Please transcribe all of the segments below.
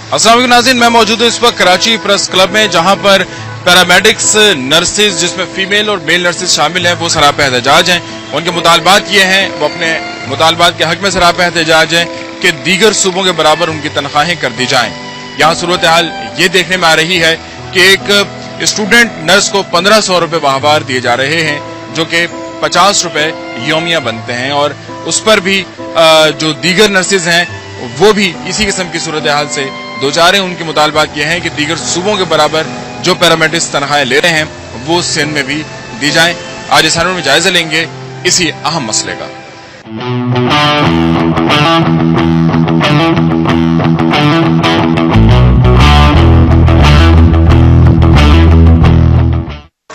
अस्सलाम वालेकुम नाज़रीन, मैं मौजूद हूँ इस वक्त कराची प्रेस क्लब में, जहाँ पर पैरामेडिक्स नर्सेज जिसमें फीमेल और मेल नर्सेज शामिल हैं वो सरापा एहतजाज हैं। उनके मुतालबात ये हैं, वो अपने मुतालबात के हक में सरापा एहतजाज हैं कि दीगर सूबों के बराबर उनकी तनख्वाहें कर दी जाएं। यहाँ सूरत हाल ये देखने में आ रही है कि एक स्टूडेंट नर्स को 1500 रुपये माहवार दिए जा रहे हैं, जो कि 50 रुपये योमिया बनते हैं, और उस पर भी जो दीगर नर्सेज हैं वो भी इसी किस्म की सूरत हाल से दो चार हैं। उनके मुतालबात ये हैं कि दीगर सूबों के बराबर जो पैरामेडिक्स तनख्वाहें ले रहे हैं वो सिंध में भी दी जाएं। आज इस में जायजा लेंगे इसी अहम मसले का।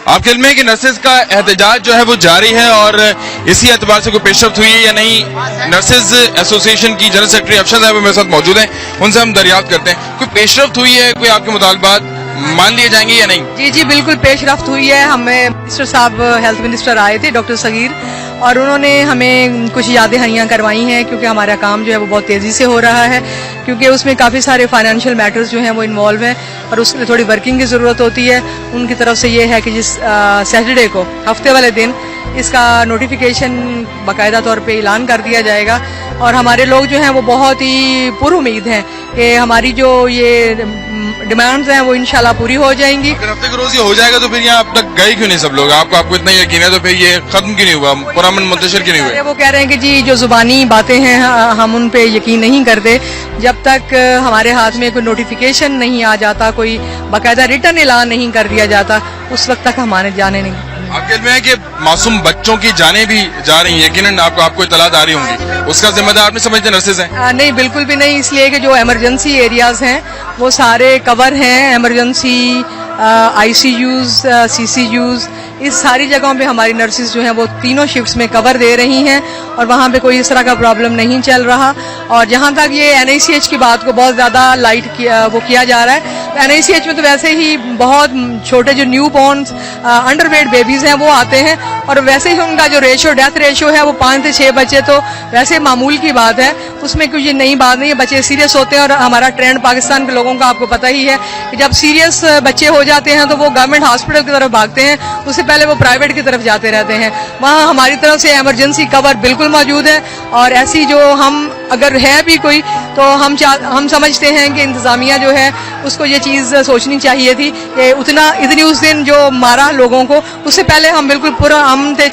आपके इल्म है कि नर्सेज का एहतजाज जो है वो जारी है, और इसी एतबार से कोई पेशरफ्त हुई है या नहीं? नर्सेज एसोसिएशन की जनरल सेक्रेटरी अफशर साहब मेरे साथ मौजूद हैं, उनसे हम दरियाफ्त करते हैं कोई पेशरफ्त हुई है, कोई आपके मुतालबात मान लिए जाएंगे या नहीं? जी जी बिल्कुल पेशरफ्त हुई है। हमें मिनिस्टर साहब हेल्थ मिनिस्टर आए थे डॉक्टर सगीर, और उन्होंने हमें कुछ याद दहानियाँ करवाई हैं, क्योंकि हमारा काम जो है वो बहुत तेज़ी से हो रहा है, क्योंकि उसमें काफ़ी सारे फाइनेंशियल मैटर्स जो हैं वो इन्वॉल्व हैं और उसके लिए थोड़ी वर्किंग की ज़रूरत होती है। उनकी तरफ से ये है कि जिस सैटरडे को हफ्ते वाले दिन इसका नोटिफिकेशन बाकायदा तौर पे ऐलान कर दिया जाएगा, और हमारे लोग जो हैं वो बहुत ही पुरुमीद हैं कि हमारी जो ये डिमांड्स हैं वो इंशाल्लाह पूरी हो जाएंगी। अगर हफ्ते के रोज ये हो जाएगा तो फिर यहाँ अब तक गए क्यों नहीं सब लोग? आपको इतना यकीन है तो फिर ये खत्म क्यों नहीं हुआ, पुरअमन मुंतशिर क्यों नहीं हुआ? वो कह रहे हैं कि जी जो जुबानी बातें हैं हम उन पे यकीन नहीं करते, जब तक हमारे हाथ में कोई नोटिफिकेशन नहीं आ जाता, कोई बाकायदा रिटर्न ऐलान नहीं कर दिया जाता, उस वक्त तक हमारे जाने नहीं। आपके इल्म है कि मासूम बच्चों की जानें भी जा रही हैं, यकीनन आपको इत्तलात आ रही होंगी, उसका जिम्मेदार आप नहीं समझते नर्सेज हैं? नहीं बिल्कुल भी नहीं, इसलिए कि जो इमरजेंसी एरियाज हैं वो सारे कवर हैं। इमरजेंसी ICUs, CCUs, इस सारी जगहों पे हमारी नर्सेज जो हैं वो तीनों शिफ्ट्स में कवर दे रही हैं, और वहाँ पे कोई इस तरह का प्रॉब्लम नहीं चल रहा। और जहाँ तक ये NICH की बात को बहुत ज़्यादा लाइट किया जा रहा है, NICH में तो वैसे ही बहुत छोटे जो न्यू बॉर्न्स अंडरवेट बेबीज हैं वो आते हैं, और वैसे ही उनका जो डेथ रेशियो है वो 5 से 6 बच्चे तो वैसे मामूल की बात है, उसमें कुछ ये नई बात नहीं है। बच्चे सीरियस होते हैं, और हमारा ट्रेंड पाकिस्तान के लोगों का आपको पता ही है कि जब सीरियस बच्चे हो जाते हैं तो वो गवर्नमेंट हॉस्पिटल की तरफ भागते हैं, उससे पहले वो प्राइवेट की तरफ जाते रहते हैं। वहाँ हमारी तरफ से इमरजेंसी कवर बिल्कुल मौजूद है, और ऐसी जो हम अगर है भी कोई तो हम समझते हैं कि इंतजामिया जो है उसको ये चीज़ सोचनी चाहिए थी कि इतनी उस दिन जो मारा लोगों को, उससे पहले हम बिल्कुल पूरा हम थे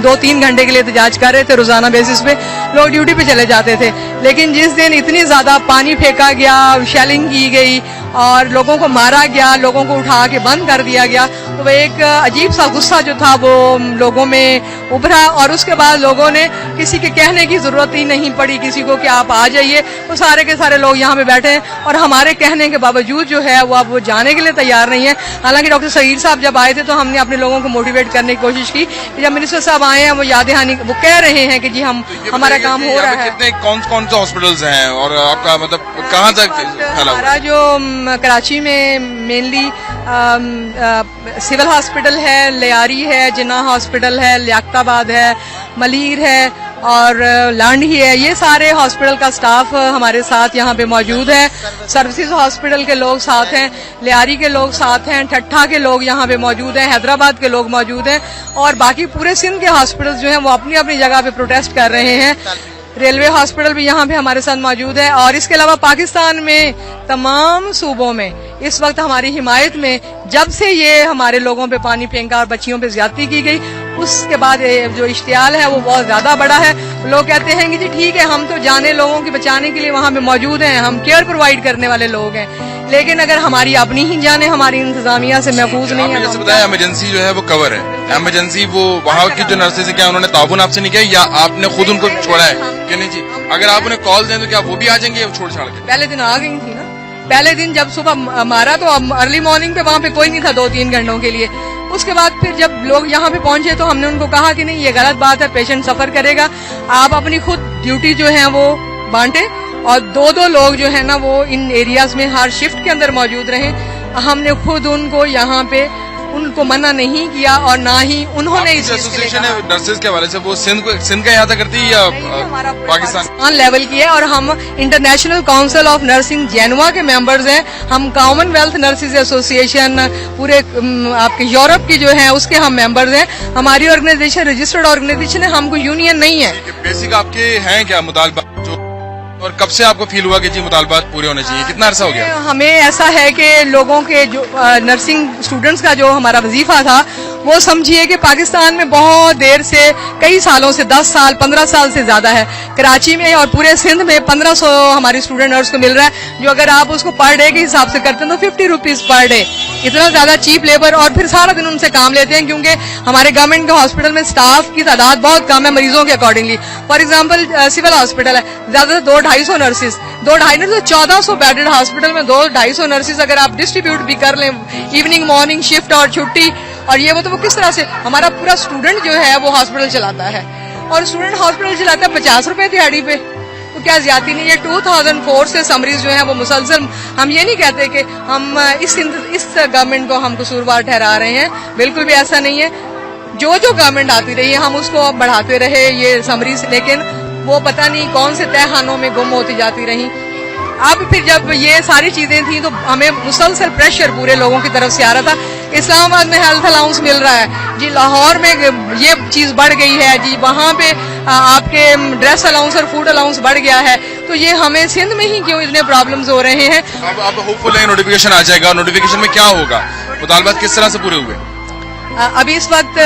2-3 घंटे के लिए एहतजाज कर रहे थे, रोजाना बेसिस पे लोग ड्यूटी पे चले जाते थे। लेकिन जिस दिन इतनी ज़्यादा पानी फेंका गया, शेलिंग की गई और लोगों को मारा गया, लोगों को उठा के बंद कर दिया गया, तो वो एक अजीब सा गुस्सा जो था वो लोगों में उभरा, और उसके बाद लोगों ने किसी के कहने की ज़रूरत ही नहीं पड़ी किसी को कि आप आ जाइए, तो सारे के सारे लोग यहाँ पे बैठे हैं, और हमारे कहने के बावजूद जो है वो अब वो जाने के लिए तैयार नहीं है। हालांकि डॉक्टर सगीर साहब जब आए थे तो हमने अपने लोगों को मोटिवेट करने की कोशिश की, जब मिनिस्टर साहब आए हैं वो याद दहानी वो कह रहे हैं कि जी हमारा काम हो रहा है। कितने कौन से हॉस्पिटल्स हैं, और आपका मतलब कहाँ तक? हमारा जो कराची में मेनली सिविल हॉस्पिटल है, लियारी है, जिन्ना हॉस्पिटल है, लियाकताबाद है, मलीर है और लांडी है, ये सारे हॉस्पिटल का स्टाफ हमारे साथ यहाँ पे मौजूद है। सर्विसेज हॉस्पिटल के लोग साथ हैं, लियारी के लोग साथ हैं, ठट्ठा के लोग यहाँ पे मौजूद हैं, हैदराबाद के लोग मौजूद हैं, और बाकी पूरे सिंध के हॉस्पिटल जो हैं वो अपनी अपनी जगह पे प्रोटेस्ट कर रहे हैं। रेलवे हॉस्पिटल भी यहाँ पे हमारे साथ मौजूद है, और इसके अलावा पाकिस्तान में तमाम सूबों में इस वक्त हमारी हिमायत में जब से ये हमारे लोगों पे पानी फेंका और बच्चियों पे ज्यादती की गई, उसके बाद जो इश्तियाल है वो बहुत ज्यादा बड़ा है। लोग कहते हैं कि जी ठीक है, हम तो जाने लोगों की बचाने के लिए वहाँ पे मौजूद हैं, हम केयर प्रोवाइड करने वाले लोग हैं, लेकिन अगर हमारी अपनी ही जाने हमारी इंतजामिया से महफूज नहीं है। जैसे बताया इमरजेंसी जो है वो कवर है, इमरजेंसी वो वहाँ की जो नर्सेज है क्या उन्होंने ताबून आपसे नहीं किया, या आपने खुद उनको छोड़ा है कि नहीं जी? अगर आप उन्हें कॉल दें तो क्या वो भी आ जाएंगे छोड़ छाड़ के? पहले दिन आ गई थी ना, पहले दिन जब सुबह मारा तो अर्ली मॉर्निंग पे वहाँ पे कोई नहीं था 2-3 घंटों के लिए। उसके बाद फिर जब लोग यहाँ पे पहुंचे तो हमने उनको कहा कि नहीं ये गलत बात है, पेशेंट सफर करेगा, आप अपनी खुद ड्यूटी जो है वो बांटे, और 2-2 लोग जो है ना वो इन एरियाज में हर शिफ्ट के अंदर मौजूद रहे। हमने खुद उनको यहाँ पे उनको मना नहीं किया और ना ही उन्होंने इस चीज के लिए एसोसिएशन कहा। है नर्सेज के हवाले से, वो सिंध का इहाता करती है या हमारा पाकिस्तान? लेवल की है और हम इंटरनेशनल काउंसिल ऑफ नर्सिंग जेनवा के मेंबर्स हैं। हम कॉमनवेल्थ नर्सिस एसोसिएशन पूरे आपके यूरोप की जो है उसके हम मेंबर्स हैं। हमारी ऑर्गेनाइजेशन रजिस्टर्ड ऑर्गेनाइजेशन है, हमको यूनियन नहीं है। बेसिक आपके हैं क्या मुतालबा जो, और कब से आपको फील हुआ कि जी मुतालबात पूरे होने चाहिए? कितना अरसा हो गया? हमें ऐसा है कि लोगों के जो नर्सिंग स्टूडेंट्स का जो हमारा वजीफा था वो समझिए कि पाकिस्तान में बहुत देर से, कई सालों से, 10 साल 15 साल से ज्यादा है। कराची में और पूरे सिंध में 1500 हमारी स्टूडेंट नर्स को मिल रहा है, जो अगर आप उसको पर डे के हिसाब से करते हैं तो 50 रुपीज पर डे, इतना ज्यादा चीप लेबर। और फिर सारा दिन उनसे काम लेते हैं क्योंकि हमारे गवर्नमेंट के हॉस्पिटल में स्टाफ की तादाद बहुत कम है मरीजों के अकॉर्डिंगली। फॉर एग्जाम्पल सिविल हॉस्पिटल है, ज्यादा से 200-250 नर्सिस, 1450 बेडेड हॉस्पिटल में 200-250 नर्सिस अगर आप डिस्ट्रीब्यूट भी कर लें इवनिंग मॉर्निंग शिफ्ट और छुट्टी और ये वो किस तरह से हमारा पूरा स्टूडेंट जो है वो हॉस्पिटल चलाता है और स्टूडेंट हॉस्पिटल चलाता है 50 रुपए दिहाड़ी पे, तो क्या ज्यादा नहीं है? 2004 से समरीज जो है वो मुसलसल, हम ये नहीं कहते कि हम इस गवर्नमेंट को हम कसूरवार ठहरा रहे हैं, बिल्कुल भी ऐसा नहीं है। जो गवर्नमेंट आती रही है हम उसको बढ़ाते रहे ये समरीज, लेकिन वो पता नहीं कौन से तहखानों में गुम होती जाती रही। अब फिर जब ये सारी चीजें थी तो हमें मुसलसल प्रेशर पूरे लोगों की तरफ से आ रहा था। इस्लामाबाद में हेल्थ अलाउंस मिल रहा है जी, लाहौर में ये चीज बढ़ गई है जी, वहाँ पे आपके ड्रेस अलाउंस और फूड अलाउंस बढ़ गया है, तो ये हमें सिंध में ही क्यों इतने प्रॉब्लम्स हो रहे हैं? अब होपफुल है नोटिफिकेशन आ जाएगा। नोटिफिकेशन में क्या होगा, मुतालबात किस तरह से पूरे हुए? अभी इस वक्त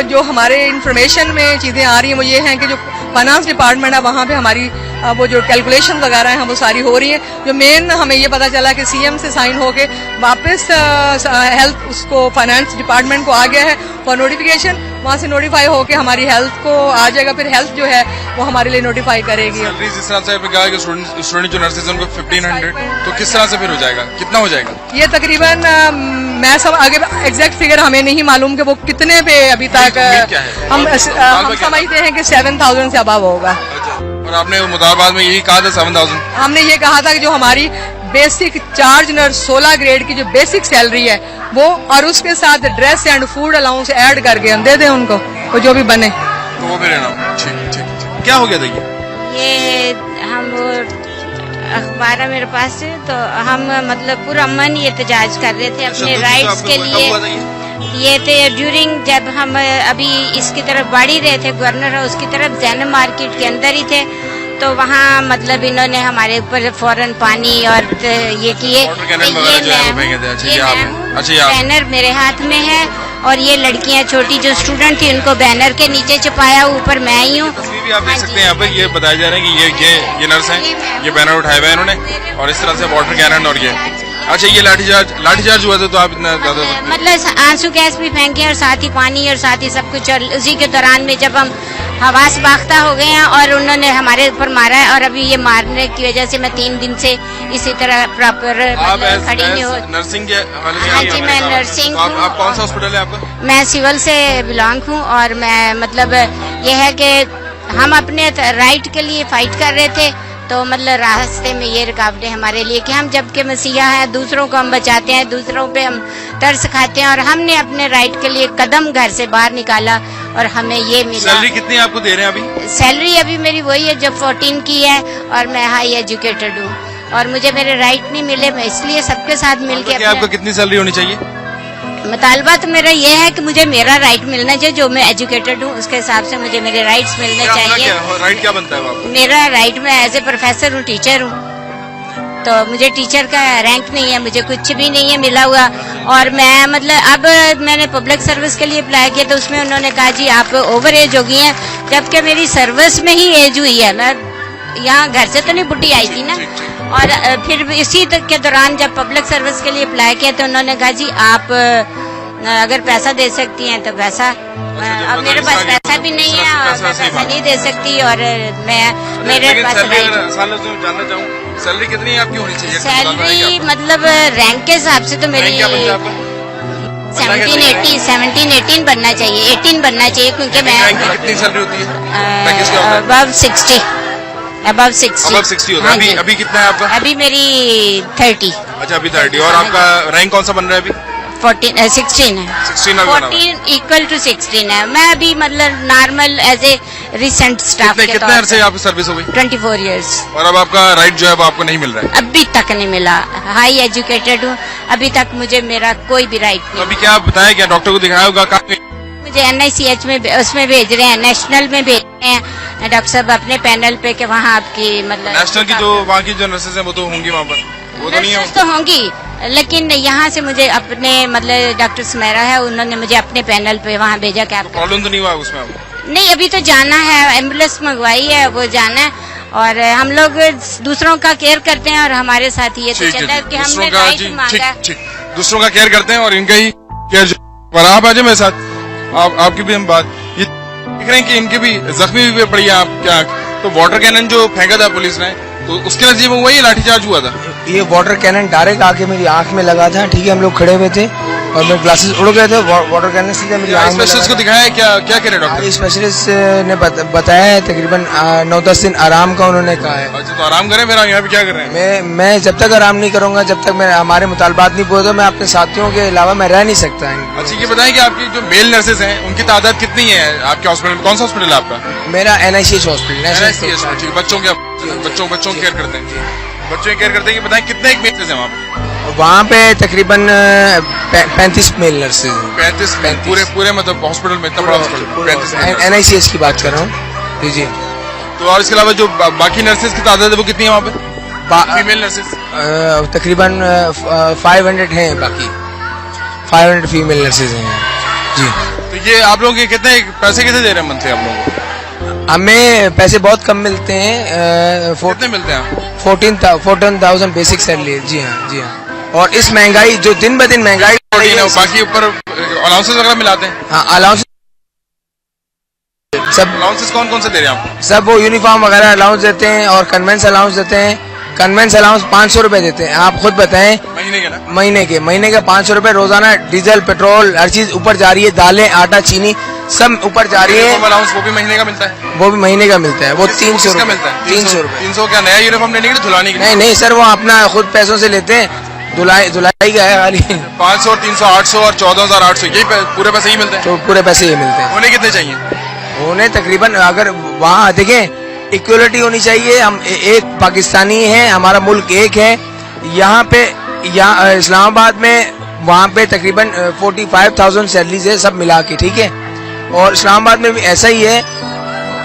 जो हमारे इंफॉर्मेशन में चीजें आ रही हैं वो ये हैं कि जो फाइनेंस डिपार्टमेंट है वहाँ पे हमारी वो जो कैलकुलेशन वगैरह हैं वो सारी हो रही हैं। जो मेन हमें ये पता चला कि सीएम से साइन होके वापस हेल्थ उसको फाइनेंस डिपार्टमेंट को आ गया है फॉर नोटिफिकेशन, वहाँ से नोटिफाई होके हमारी हेल्थ को आ जाएगा, फिर हेल्थ जो है वो हमारे लिए नोटिफाई करेगी। सैलरी जिस तरह से आपने कहा कि स्टूडेंट जो नर्सेज उनको 1500, तो किस तरह से फिर हो जाएगा, कितना हो जाएगा? ये तकरीबन मैं सब आगे एग्जैक्ट फिगर हमें नहीं मालूम कि वो कितने पे अभी तक हम समझते हैं कि 7000 से अबव होगा। और आपने मुतालबात में यही कहा था 7000? हमने ये कहा था कि जो हमारी बेसिक चार्ज नर्स 16 ग्रेड की जो बेसिक सैलरी है वो और उसके साथ dress and food allowance add करके हम दे दें उनको, वो जो भी बने तो वो भी लेना। ठीक। क्या हो गया था ये हम वो अखबार है मेरे पास से, तो हम मतलब पूरा मन ये एहतजाज कर रहे थे अपने राइट्स के लिए। ये थे ड्यूरिंग जब हम अभी इसकी तरफ बढ़ ही रहे थे, गवर्नर हाउस की तरफ, जैनब मार्केट के अंदर ही थे, तो वहाँ मतलब इन्होंने हमारे ऊपर फौरन पानी और ये किए। बैनर मेरे हाथ में है और ये लड़कियाँ छोटी जो स्टूडेंट थी उनको बैनर के नीचे छुपाया, ऊपर मैं ही हूँ। भी आप देख सकते हैं यहाँ पर ये बताया जा रहा है कि ये नर्स हैं, ये बैनर उठाए हुए हैं इन्होंने और इस तरह से वाटर कैनन और ये। अच्छा, ये लाठीचार्ज हुआ था तो आप इतना ज्यादा मतलब आंसू गैस भी फेंके और साथ ही पानी और साथ ही सब कुछ, और उसी के दौरान में जब हम हवास बाख्ता हो गए हैं और उन्होंने हमारे ऊपर मारा है और अभी ये मारने की वजह से मैं 3 दिन से इसी तरह प्रॉपर खड़ी नहीं हो। नर्सिंग हाँ जी, मैं नर्सिंग हूँ। आप कौन सा हॉस्पिटल है आपका? मैं सिविल से बिलोंग हूँ और मैं मतलब ये है कि हम अपने राइट के लिए फाइट कर रहे थे, तो मतलब रास्ते में ये रुकावटें हमारे लिए कि हम जबकि मसीहा हैं, दूसरों को हम बचाते हैं, दूसरों पे हम तरस खाते हैं, और हमने अपने राइट के लिए कदम घर से बाहर निकाला और हमें ये मिला। सैलरी कितनी आपको दे रहे हैं अभी? सैलरी अभी मेरी वही है जो 14 की है और मैं हाई एजुकेटेड हूँ और मुझे मेरे राइट नहीं मिले, मैं इसलिए सबके साथ मिलकर। आपको कितनी सैलरी होनी चाहिए? मुतालबा तो मेरा ये है कि मुझे मेरा राइट मिलना चाहिए, जो मैं एजुकेटेड हूँ उसके हिसाब से मुझे मेरे राइट्स मिलने चाहिए। राइट क्या बनता है आपको? मेरा राइट, मैं एज ए प्रोफेसर हूँ, टीचर हूँ, तो मुझे टीचर का रैंक नहीं है, मुझे कुछ भी नहीं है मिला हुआ। और मैं मतलब अब मैंने पब्लिक सर्विस के लिए अप्लाई किया तो उसमें उन्होंने कहा जी आप ओवर एज हो गई हैं, जबकि मेरी सर्विस में ही एज हुई है, मैं यहाँ घर से तो नहीं बुढ़ी आई थी ना। और फिर इसी तक के दौरान जब पब्लिक सर्विस के लिए अप्लाई किया तो उन्होंने कहा जी आप अगर पैसा दे सकती हैं तो पैसा, अब मेरे पास पैसा भी नहीं है और मैं पैसा नहीं दे सकती और मैं मेरे पास जानना चाहूँ सैलरी कितनी आपकी होनी चाहिए? सैलरी मतलब रैंक के हिसाब से तो मेरी 17-18 बनना चाहिए, 18 बनना चाहिए, क्योंकि मैं कितनी सैलरी होती है? above 60 होता है। अभी कितना है आपका? अभी मेरी 30। अच्छा, अभी 30। और आपका रैंक कौन सा बन रहा है अभी? 16 है, 16 अभी बना हुआ है। 14 इक्वल टू 16 है। मैं अभी मतलब normal as a recent staff के कितने तौर अरसे पे आपकी सर्विस हो गई 24 इयर्स और अब आपका राइट जो है वो आपको नहीं मिल रहा है? अभी तक नहीं मिला। हाई एजुकेटेड हूँ, अभी तक मुझे मेरा कोई भी राइट तो नहीं। अभी क्या आप बताएं, क्या डॉक्टर को दिखाया होगा? कहाँ मुझे NICH में उसमें भेज रहे हैं, नेशनल में भेज रहे हैं डॉक्टर साहब अपने पैनल पे कि वहाँ आपकी मतलब नेशनल की जो वहाँ की जो नर्सेज हैं वो तो होंगी वहाँ पर, वो तो नहीं है? नर्सेस तो होंगी, लेकिन यहाँ से मुझे अपने मतलब डॉक्टर सुमेरा है, उन्होंने मुझे अपने पैनल पे वहाँ भेजा कि आप प्रॉब्लम तो नहीं हुआ उसमें आपको? नहीं, अभी तो जाना है, एम्बुलेंस मंगवाई है, वो जाना है। और हम लोग दूसरों का केयर करते हैं और हमारे साथ ये तो ठीक चलता है है, कि दूसरों हमने का राइट जी, मांगा है। ठीक, दूसरों का केयर करते हैं और इनका ही केयर। और आप आ जाए मेरे साथ, आपकी भी हम बात, ये देख रहे हैं कि इनके भी जख्मी भी पड़ी है। आप क्या तो वाटर कैनन जो फेंका था पुलिस ने, तो उसके नतीजे में हुआ, ये लाठीचार्ज हुआ था? ये वाटर कैनन डायरेक्ट आके मेरी आंख में लगा था, ठीक है, हम लोग खड़े हुए थे और मेरे ग्लासेस उड़ गए थे, वाटर कैनन सीधा मेरी आंख में स्पेशलिस्ट को लगा। दिखाया है, क्या कह रहे डॉक्टर? स्पेशलिस्ट ने बताया है तकरीबन 9-10 दिन आराम का उन्होंने कहा है। अच्छा, तो आराम करें, मेरा यहाँ पे क्या कर रहे हैं? मैं जब तक आराम नहीं करूंगा, जब तक मैं हमारे मुतालबात नहीं पूरे, तो मैं अपने साथियों के अलावा मैं रह नहीं सकता। अच्छा, ये बताएं कि आपकी जो मेल नर्सेज हैं उनकी तादाद कितनी है आपके हॉस्पिटल में? कौन सा हॉस्पिटल है आपका? मेरा NICH हॉस्पिटल, ठीक, बच्चों की केयर करते हैं, बच्चों की केयर करते हैं। कि बताएं कितने एक नर्सेज हैं वहाँ पे? वहाँ पे तकरीबन 35 मेल नर्सेज हैं। 35 पूरे मतलब हॉस्पिटल में इतना बड़ा हॉस्पिटल? NICH की बात कर रहा हूँ जी जी। तो और इसके अलावा जो बाकी नर्सेज की तादाद है वो कितनी है वहाँ पे, फीमेल नर्सेज? तकरीबन 500 हैं, बाकी 500 फीमेल नर्सेज हैं जी। तो ये आप लोगों के कितने पैसे कितने दे रहे हैं मंथली आप लोगों को? हमें पैसे बहुत कम मिलते हैं, कितने मिलते हैं? 14,000 बेसिक सैलरी। जी हाँ जी हाँ। और इस महंगाई जो दिन ब दिन महंगाई हो रही है, बाकी ऊपर अलाउंसेस वगैरह मिलाते हैं? हाँ, अलाउंस सब अलाउंसेस कौन कौन से दे रहे हैं आप? सब वो यूनिफॉर्म वगैरह अलाउंस देते हैं और कन्वेंस अलाउंस देते हैं। कन्वेंस अलाउंस 500 रुपए देते हैं। आप खुद बताएं, महीने के ना? महीने के 500 रुपए रोजाना। डीजल पेट्रोल हर चीज ऊपर जा रही है, दालें आटा चीनी सब ऊपर जा रही है। अलाउंस वो भी महीने का मिलता है? वो भी महीने का मिलता है। वो 300 का मिलता है? 300 रुपए। 300 क्या नया यूनिफॉर्म लेने के लिए, धुलाने के लिए? नहीं सर, वो अपना खुद पैसों से लेते हैं, धुलाई का है खाली। 500 और 300 800 और 14,800 यही पूरे पैसे ही मिलते हैं? तो पूरे पैसे ये मिलते हैं। होने कितने चाहिए? उन्हें तकरीबन, अगर वहाँ देखें, इक्वलिटी होनी चाहिए। हम एक पाकिस्तानी हैं, हमारा मुल्क एक है। यहाँ पे इस्लामाबाद में वहाँ पे तकरीबन 45,000 सैलरीज है सब मिला के, ठीक है। और इस्लामाबाद में भी ऐसा ही है।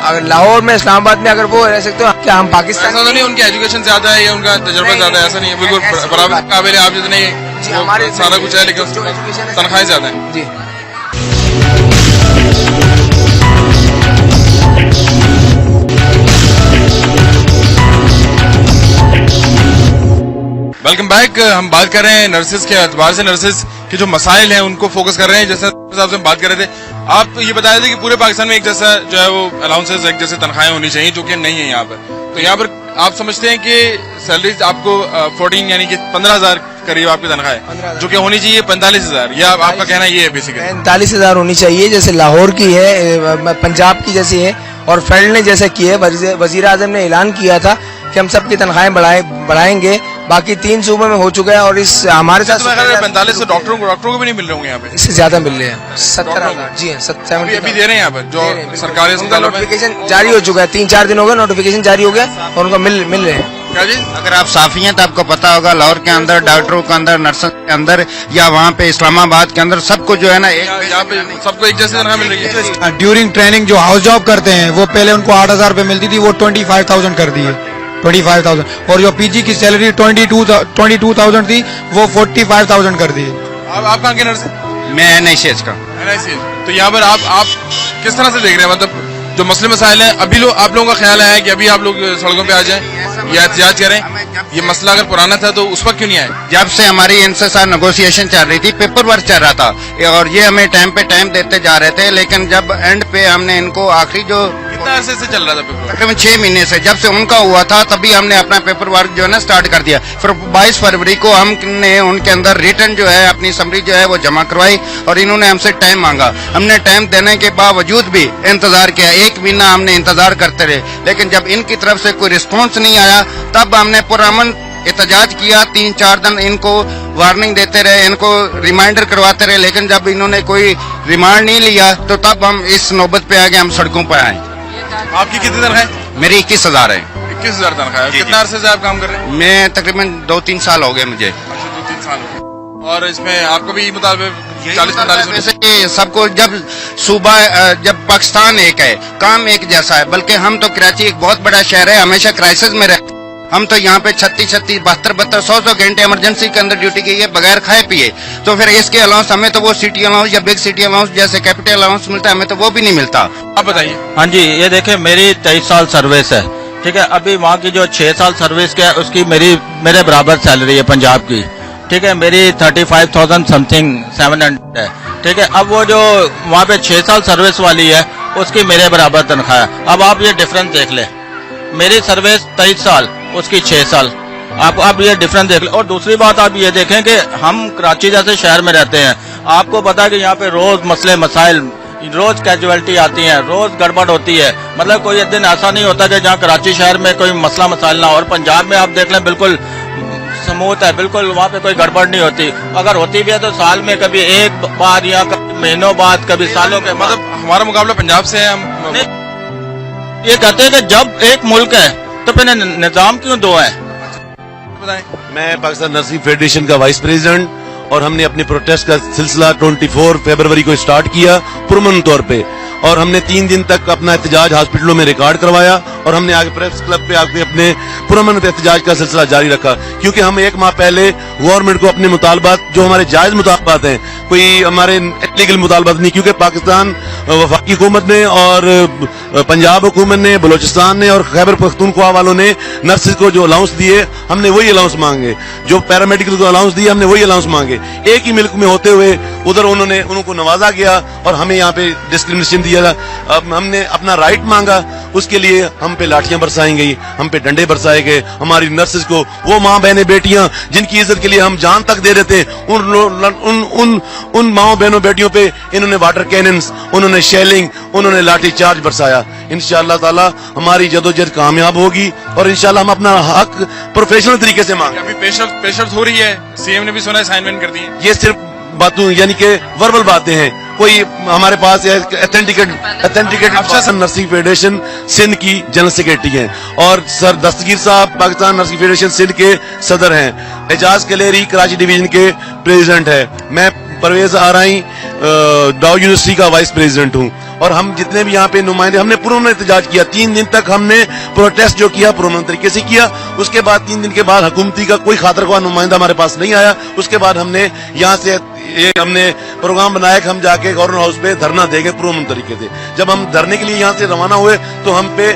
अगर लाहौर में, इस्लामाबाद में अगर वो रह सकते हो, क्या हम पाकिस्तान? ऐसा तो नहीं उनकी एजुकेशन ज्यादा है या उनका तजुर्बा ज्यादा है, ऐसा नहीं है, बिल्कुल बराबर काबिल है आप जितने, हमारे सारा कुछ है, लेकिन तनख्वाहें ज्यादा है जी। Welcome back. हम बात कर रहे हैं नर्सेज के एतबार से, नर्सेज के जो मसाइल हैं उनको फोकस कर रहे हैं। जैसे साहब से हम बात कर रहे थे, आप ये बताया था कि पूरे पाकिस्तान में एक जैसा जो है वो अलाउंसेस, एक जैसे तनख्वाहें होनी चाहिए, जो कि नहीं है यहाँ पर। तो यहाँ पर आप समझते हैं कि सैलरी आपको 14 यानी कि 15,000 करीब आपकी तनख्वाह है, जो कि होनी चाहिए 45,000, या आपका कहना ये है? बेसिकली 45,000 होनी चाहिए, जैसे लाहौर की है, पंजाब की जैसी है। और फेडरल ने जैसे की है, वजीर आजम ने ऐलान किया था कि हम सबकी तनख्वाहें बढ़ाएंगे। बाकी 3 सूबों में हो चुका है और इस हमारे साथ 45 से डॉक्टरों को भी नहीं मिल रहे होंगे यहाँ पे? इससे ज्यादा मिल रहे हैं, 70,000। जी हाँ, 70,000 अभी दे रहे हैं यहाँ पर जो सरकारी नोटिफिकेशन जारी हो चुका है। 3-4 दिन हो गए, नोटिफिकेशन जारी हो गया और उनको मिल रहे हैं। क्या जी? अगर आप साफी हैं तो आपको पता होगा लाहौर के अंदर, डॉक्टरों के अंदर, नर्सों के अंदर, या वहाँ पे इस्लामाबाद के अंदर सबको जो है ना, यहाँ पे सबको एक जैसी तनख्वाह मिल रही है? ड्यूरिंग ट्रेनिंग जो हाउस जॉब करते हैं वो पहले उनको 8,000 रुपए मिलती थी, वो 25,000 कर दी है, 25,000। और जो PG की सैलरी 22,000 थी, वो 45,000 कर दी है। आप कहाँ के नर्स हैं? मैं NICH का। तो यहाँ पर आप किस तरह से देख रहे हैं, मतलब जो मसले मसाइल हैं, अभी आप लोगों का ख्याल है कि अभी आप लोग सड़कों पे आ जाएं या एहतियात करें? ये मसला अगर पुराना था तो उस वक्त क्यों नहीं आए? जब से हमारी इनसे साथ नेगोशिएशन चल रही थी, पेपर वर्क चल रहा था, और ये हमें टाइम पे टाइम देते जा रहे थे, लेकिन जब एंड पे हमने इनको आखिरी जो कितना अरसे से चल रहा था पेपर? तकरीबन 6 महीने से, जब से उनका हुआ था तभी हमने अपना पेपर वर्क जो है ना स्टार्ट कर दिया। फिर 22 फरवरी को हमने उनके अंदर रिटर्न जो है अपनी समरी जो है वो जमा करवाई और इन्होंने हमसे टाइम मांगा। हमने टाइम देने के बावजूद भी इंतजार किया, 1 महीना हमने इंतजार करते रहे, लेकिन जब इनकी तरफ से कोई रिस्पॉन्स नहीं आया तब हमने पुरअमन एहतजाज किया, 3-4 दिन इनको वार्निंग देते रहे, इनको रिमाइंडर करवाते रहे, लेकिन जब इन्होंने कोई रिमांड नहीं लिया तो तब हम इस नौबत पे आ गए, हम सड़कों पर आए। आपकी कितनी तनख्वाह है? मेरी 21,000 है। 21,000 तनख्वाह है। कितना अरसे से आप काम कर रहे हैं? मैं तकरीबन 2-3 साल हो गए मुझे। अच्छा, 2-3 साल हो गए। और इसमें आपको भी मुताबिक 40-45 वैसे कि सबको जब सूबा जब पाकिस्तान एक है, काम एक जैसा है, बल्कि हम तो कराची एक बहुत बड़ा शहर है, हमेशा क्राइसिस में रहते, हम तो यहाँ पे 36, 72, 100 घंटे इमरजेंसी के अंदर ड्यूटी की है बगैर खाए पिए। तो फिर इसके अलाउंस हमें तो वो सिटी अलाउंस या बिग सिटी अलाउंस जैसे कैपिटल अलाउंस मिलता है, हमें तो वो भी नहीं मिलता। आप बताइए। हाँ जी, ये देखें मेरी 23 साल सर्विस है, ठीक है। अभी वहाँ की जो 6 साल सर्विस के है उसकी मेरे बराबर सैलरी है पंजाब की, ठीक है। मेरी 35,000 समथिंग 700 है, ठीक है। अब वो जो वहाँ पे 6 साल सर्विस वाली है उसकी मेरे बराबर तनख्वाह है। अब आप ये डिफरेंस देख ले, मेरी सर्विस 23 साल, उसकी 6 साल, आप ये डिफरेंस देख ले। और दूसरी बात आप ये देखें कि हम कराची जैसे शहर में रहते हैं, आपको पता है कि यहाँ पे रोज मसले मसाइल, रोज कैजुअलिटी आती है, रोज गड़बड़ होती है। मतलब कोई एक दिन ऐसा नहीं होता कि जहाँ कराची शहर में कोई मसला मसाइल ना हो। और पंजाब में आप देख लें बिल्कुल स्मूथ है, बिल्कुल वहाँ पे कोई गड़बड़ नहीं होती। अगर होती भी है तो साल में कभी एक बार या कभी महीनों बाद, कभी सालों के बाद। मतलब हमारा मुकाबला पंजाब से है। हम ये कहते हैं कि जब एक मुल्क है तो फिर निजाम क्यों दो है? बताएं। मैं पाकिस्तान नर्सिंग फेडरेशन का वाइस प्रेसिडेंट और हमने अपने प्रोटेस्ट का सिलसिला 24 फरवरी को स्टार्ट किया पुरअमन तौर पे, और हमने 3 दिन तक अपना एहतजाज हॉस्पिटलों में रिकॉर्ड करवाया और हमने आगे प्रेस क्लब पे आके अपने पुरअमन एहतजाज का सिलसिला जारी रखा, क्योंकि हम 1 माह पहले गवर्नमेंट को अपने मुतालबात जो हमारे जायज मुतालबात हैं, कोई हमारे इलीगल मुतालबात नहीं, क्योंकि पाकिस्तान वफाकी हुकूमत ने और पंजाब हुकूमत ने, बलोचिस्तान ने और खैबर पख्तूनख्वा वालों ने नर्सिस को जो अलाउंस दिए हमने वही अलाउंस मांगे, जो पैरामेडिकल को अलाउंस दिए हमने वही अलाउंस मांगे। एक ही मुल्क में होते हुए उधर उनको नवाजा गया और हमें यहाँ पे डिस्क्रिमिनेशन दिया। अब हमने अपना राइट मांगा, उसके लिए हम पे लाठियां बरसाई गई, हम पे डंडे बरसाए गए। हमारी नर्सेस को, वो माँ बहनें बेटियां जिनकी इज्जत के लिए हम जान तक दे देते, उन माओ बहनों बेटियों पे इन्होंने वाटर कैनन्स, उन्होंने शेलिंग, उन्होंने लाठी चार्ज बरसाया। इंशाअल्लाह ताला हमारी जदोजहद कामयाब होगी और इंशाअल्लाह हम अपना हक प्रोफेशनल तरीके से मांगे। अभी पेशरफ हो रही है, सीएम ने भी सुना है, साइन कर दिए। ये सिर्फ बातों यानी कि वर्बल बातें हैं, कोई हमारे पास ऑथेंटिकेट नर्सिंग फेडरेशन सिंध की जनरल सेक्रेटरी हैं और सर दस्तगीर साहब पाकिस्तान नर्सिंग फेडरेशन सिंध के सदर हैं, एजाज कलेरी कराची डिवीजन के प्रेसिडेंट है, मैं परवेज आराई डाउ यूनिवर्सिटी का वाइस प्रेसिडेंट हूँ। और हम जितने भी यहाँ पे नुमाइंदे, हमने पुरअमन एहतजाज किया, 3 दिन तक हमने प्रोटेस्ट जो किया पुरअमन तरीके से किया। उसके बाद 3 दिन के बाद हुकूमती का कोई खातरख्वाह नुमाइंदा हमारे पास नहीं आया। उसके बाद हमने यहाँ से हमने प्रोग्राम बनाया कि हम जाके गवर्नर हाउस पे धरना देंगे पुरअमन तरीके से। जब हम धरने के लिए यहाँ से रवाना हुए तो हम पे